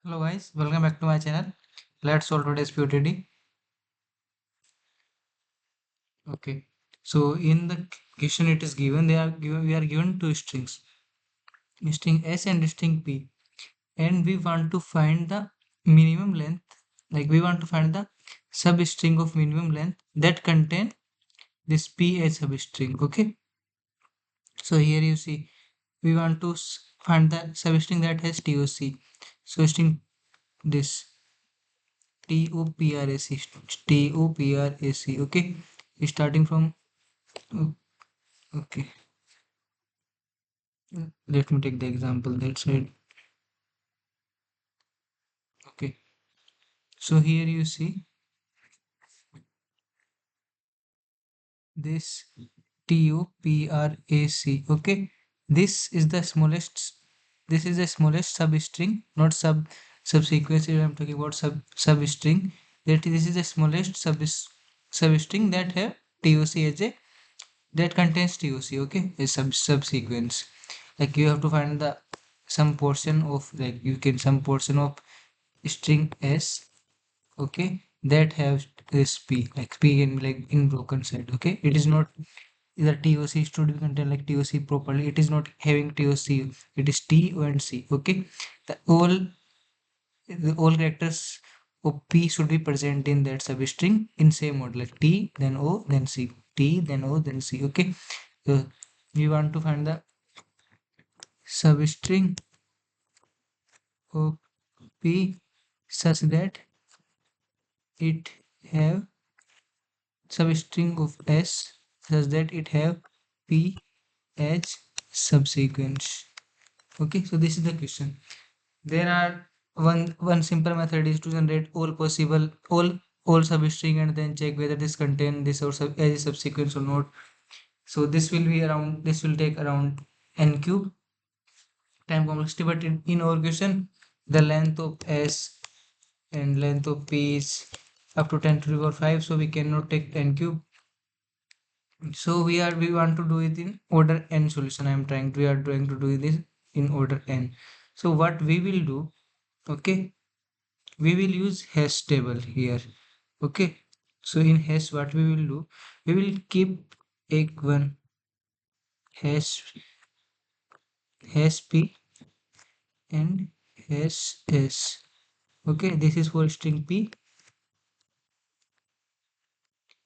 Hello guys, welcome back to my channel. Let's solve today's POTD. Okay. So in the question it is given, we are given two strings, string S and string P, and we want to find the minimum length. Like we want to find the substring of minimum length that contain this P as substring. Okay. So here you see we want to find the substring that has TOC. So string this TOPRAC, TOPRAC. Okay. Starting from okay, let me take the example that said okay. So here you see this TOPRAC. Okay, this is the smallest. This is the smallest substring, not subsequence. Here I'm talking about substring. That this is the smallest substring that have TOC as a that contains TOC. Okay, a subsequence. Like you have to find the some portion of like you can some portion of string S, okay, that have this P, like P can be like in broken side. Okay, it is not the TOC should be contained like TOC properly. It is not having TOC, it is T O and C. Okay, the all characters of P should be present in that substring in same order, like T then O then C, T then O then C. Okay, so we want to find the substring of P such that it have substring of S such that it have P as subsequence. Okay, so this is the question. There are one simple method is to generate all possible all substring and then check whether this contain this or as a subsequence or not. So this will take around n cube time complexity, but in our question the length of S and length of P is up to 10 to the power 5, so we cannot take n cube. So we want to do it in order n solution. We are trying to do this in order n. So what we will do, okay, we will use hash table here. Okay, so in hash what we will do, we will keep one hash p and hash s. Okay, this is for string p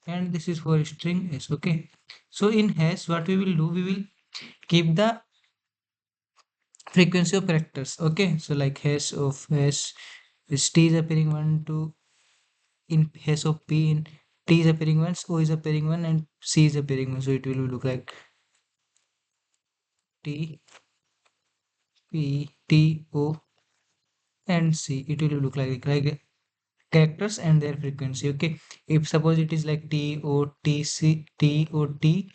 and this is for string s. Okay, so in hash what we will do, we will keep the frequency of characters. Okay, so like hash of hash is t is appearing 1 to in hash of p, in t is appearing once, o is appearing 1 and c is appearing 1, so it will look like t p t o and c. It will look like characters and their frequency. Okay, if suppose it is like t o t c t o t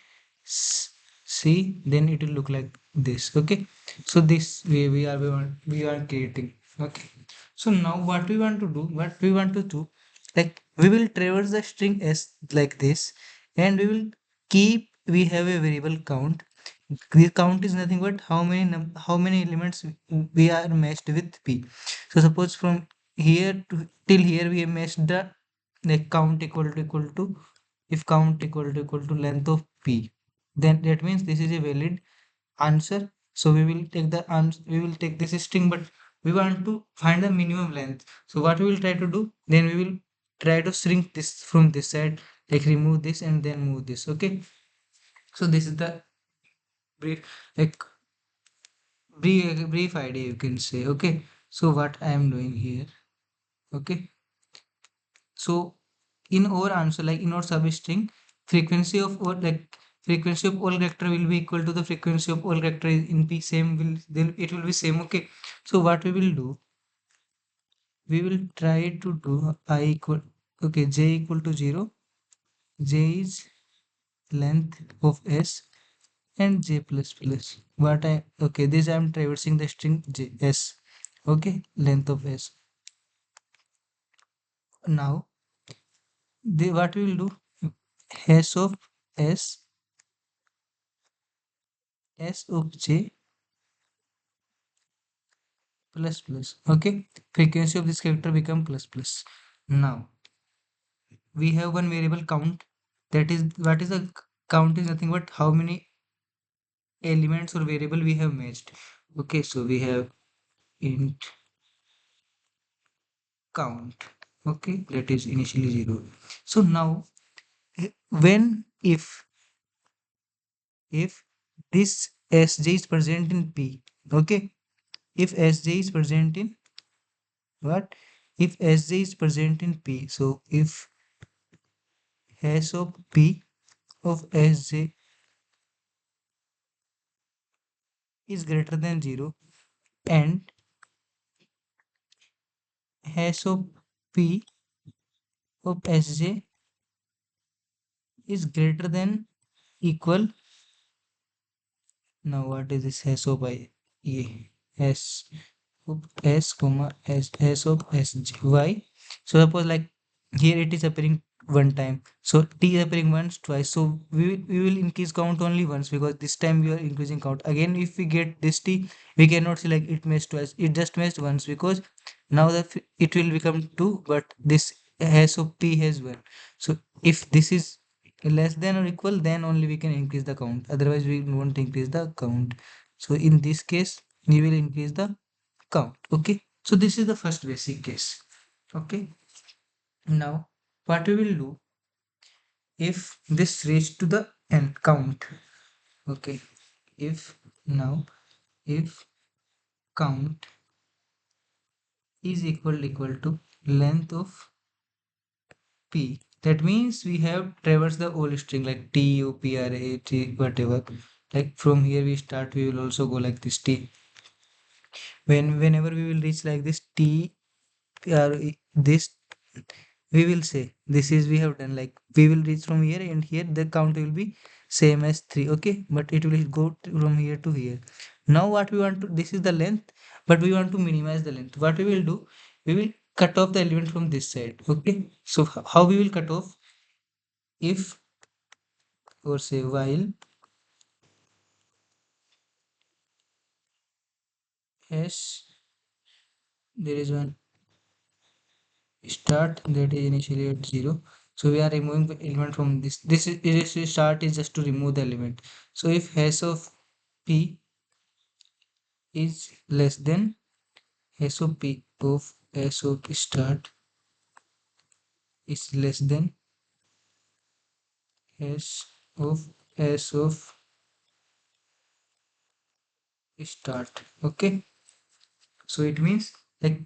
c, then it will look like this. Okay, so this way we are creating. Okay, so now what we want to do, like we will traverse the string s like this, and we will keep we have a variable count. The count is nothing but how many elements we are matched with p. So suppose from here to till here we have matched the like count equal to if count equal to length of p, then that means this is a valid answer. So we will take the answer, we will take this string, but we want to find the minimum length. So what we will try to do, then we will try to shrink this from this side, like remove this and then move this. Okay, so this is the brief, like brief idea you can say. Okay, so what I am doing here. Okay, so in our answer, like in our substring, frequency of or like frequency of all character will be equal to the frequency of all character in p, same will then it will be same. Okay, so what we will do, we will try to do I equal, okay, j equal to 0. J is length of s and j plus plus what I, okay, this I am traversing the string j s. Okay, length of s. Now what we will do, hash of s, s of j plus plus. Okay, frequency of this character become plus plus. Now we have one variable count. That is, what is the count is nothing but how many elements or variable we have matched. Okay, so we have int count. Okay, that is initially 0. So now when if this sj is present in p, okay, if sj is present in what, if sj is present in p, so if hash of p of sj is greater than 0 and hash of p of sj is greater than equal, now what is this hash of I, a hash of s comma s hash of sj y. So suppose like here it is appearing one time, so t is appearing once twice, so we will increase count only once because this time we are increasing count. Again if we get this t, we cannot say like it matched twice, it just matched once because now it will become 2 but this hash of p has 1. So if this is less than or equal, then only we can increase the count, otherwise we won't increase the count. So in this case we will increase the count. Okay, so this is the first basic case. Okay, now what we will do if this reach to the end count. Okay, if now if count is equal to length of p, that means we have traversed the whole string like t u p r a t whatever, like from here we start, we will also go like this t, whenever we will reach like this t or this, we will say this is we have done, like we will reach from here and here the count will be same as 3. Okay, but it will go from here to here. Now what we want to, this is the length, but we want to minimize the length. What we will do, we will cut off the element from this side. Okay, so how we will cut off, if or say while hash, there is one start that is initially at 0, so we are removing the element from this start is just to remove the element. So if hash of p is less than hash of p of hash of start is less than hash of start. Okay, so it means like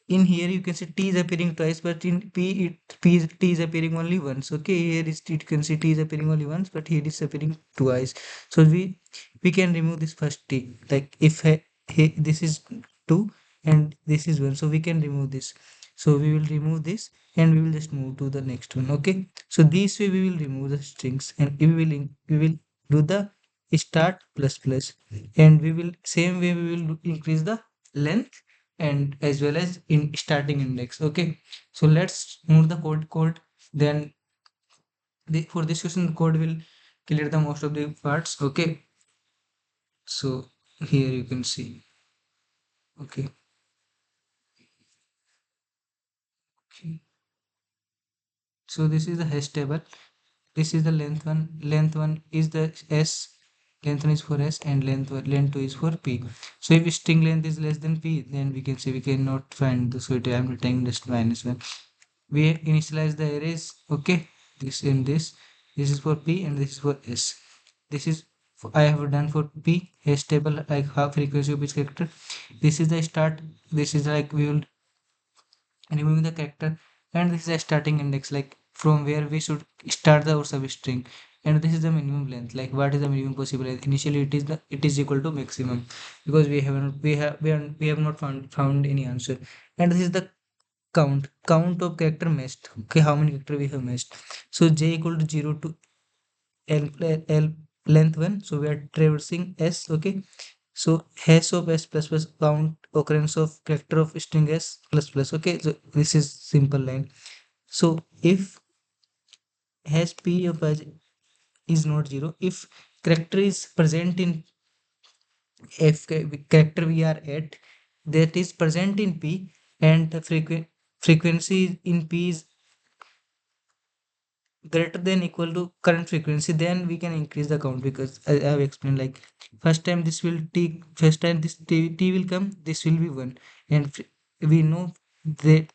in here you can see t is appearing twice, but in t is appearing only once. Okay, here is you can see t is appearing only once, but here is appearing twice. So we can remove this first t, like if this is 2 and this is 1, so we can remove this. So we will remove this and we will just move to the next one. Okay, so this way we will remove the strings and we will do the start plus plus, and we will same way we will increase the length and as well as in starting index. Okay, so let's move the code. Then for this question the code will clear the most of the parts. Okay, so here you can see. Okay, okay. So this is the hash table, this is the length one is the s, length one is for s and length 2 is for p. So if string length is less than p, then we can say we cannot find the, so it I'm writing just -1. We initialize the arrays. Okay, this and this is for p and this is for s. This is I have done for p hash table, like half frequency of each character. This is the start, this is like we will removing the character, and this is a starting index, like from where we should start the our substring, and this is the minimum length, like what is the minimum possible length. Initially it is equal to maximum because we have not found any answer. And this is the count of character matched. Okay, how many character we have matched. So j equal to 0 to l length 1, so we are traversing s. Okay, so hash of s plus plus count occurrence of character of string s plus plus. Okay, so this is simple line. So if hash p of s is not 0, if character is present in f character we are at, that is present in P, and the frequency in P is greater than equal to current frequency, then we can increase the count, because I have explained, like first time this t will come, this will be 1, and we know that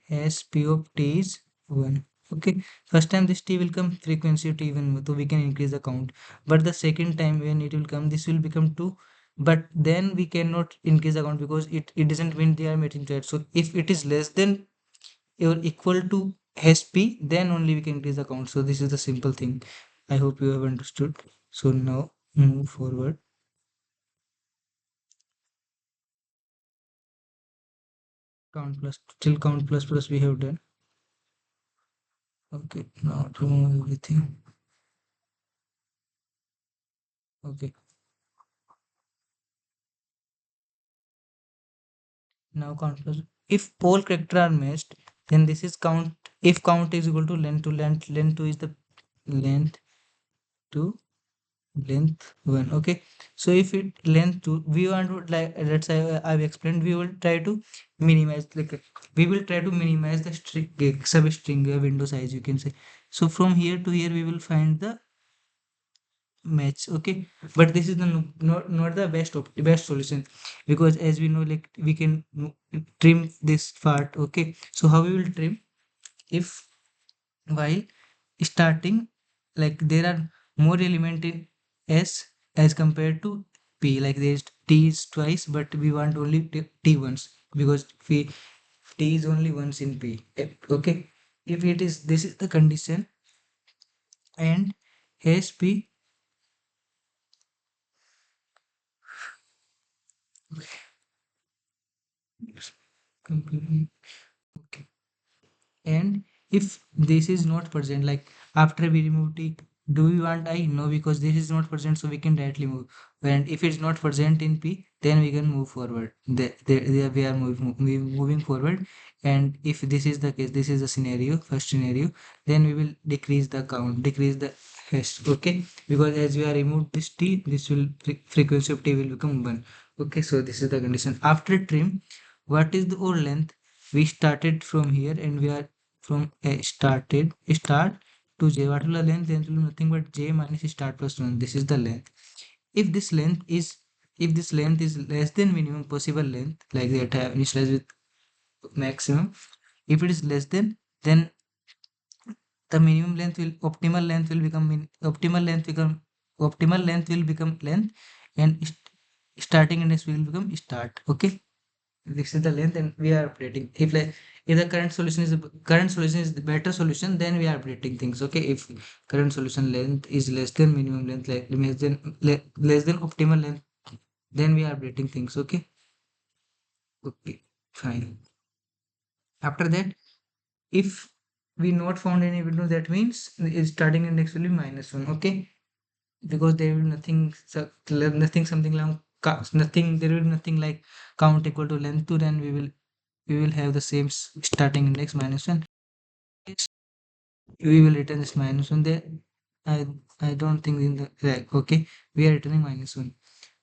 as P of t is 1. Okay, first time this t will come, frequency of t even, so we can increase the count. But the second time when it will come, this will become 2. But then we cannot increase the count, because it doesn't mean they are matching to it. So if it is less than or equal to SP, then only we can increase the count. So this is the simple thing. I hope you have understood. So now move forward. Count plus, till count plus plus we have done. Okay, now remove everything. Okay, now count plus. If all character are matched, then this is count. If count is equal to length to length, length 2 is the length to length 1. Okay, so if it length 2, we want to, like, let's say I've explained, we will try to minimize, like we will try to minimize the string, substring window size, you can say. So from here to here we will find the match. Okay, but this is the not the best solution, because as we know, like we can trim this part. Okay, so how we will trim? If while starting, like there are more element in S as compared to P, like there is T is twice, but we want only T once, because we T is only once in P. Okay, if it is, this is the condition, and S P completely. Okay, and if this is not present, like after we remove t, do we want I? No, because this is not present, so we can directly move. And if it's not present in P, then we can move forward. There we are moving forward. And if this is the case, this is the scenario, first scenario, then we will decrease the count, decrease the hash. Okay, because as we are removed this t, this will frequency of t will become 1. Okay, so this is the condition. After trim, what is the old length? We started from here, and we are from start to j. What will the length? Length will be nothing but j minus start plus 1. This is the length. If this length is, if this length is less than minimum possible length, like that I have initialized with maximum, if it is less than, then the minimum length will, optimal length will become optimal length will become length, and starting index will become start. Okay, this is the length, and we are updating. If like, if the current solution is the better solution, then we are updating things. Okay, if current solution length is less than minimum length, like less than optimal length, then we are updating things. Okay, okay, fine. After that, if we not found any window, that means is starting index will be -1. Okay, because there will be nothing, nothing something like nothing, there will be nothing like count equal to length 2, then we will have the same starting index -1. Yes, we will return this -1 there. I don't think in the, like, okay, we are returning -1.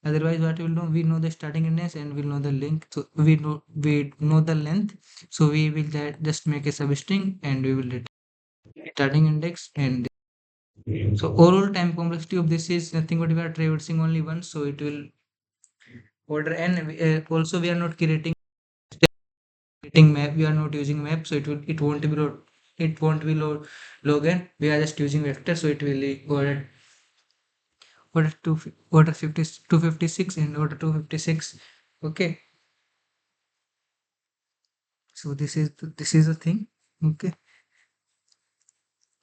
Otherwise, what we'll do, we know the starting index and we'll know the length. So we know the length. So we will just make a substring, and we will return starting index. And so overall time complexity of this is nothing but we are traversing only once, so it will order n. Also we are not creating map, we are not using map, so it won't be log n. We are just using vector, so it will be order 256 and order 256. Okay, so this is the thing. Okay,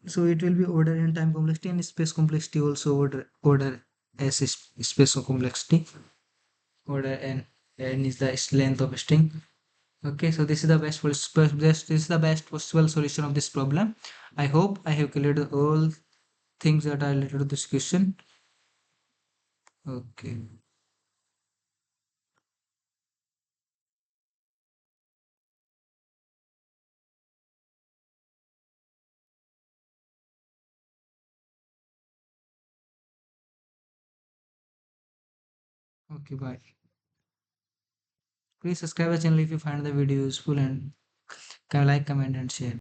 so it will be order and time complexity, and space complexity also order as space complexity. Order n is the length of string. Okay, so this is the this is the best possible solution of this problem. I hope I have cleared all things that are related to this question. Okay, okay, bye. Please subscribe our channel if you find the video useful, and can like, comment and share.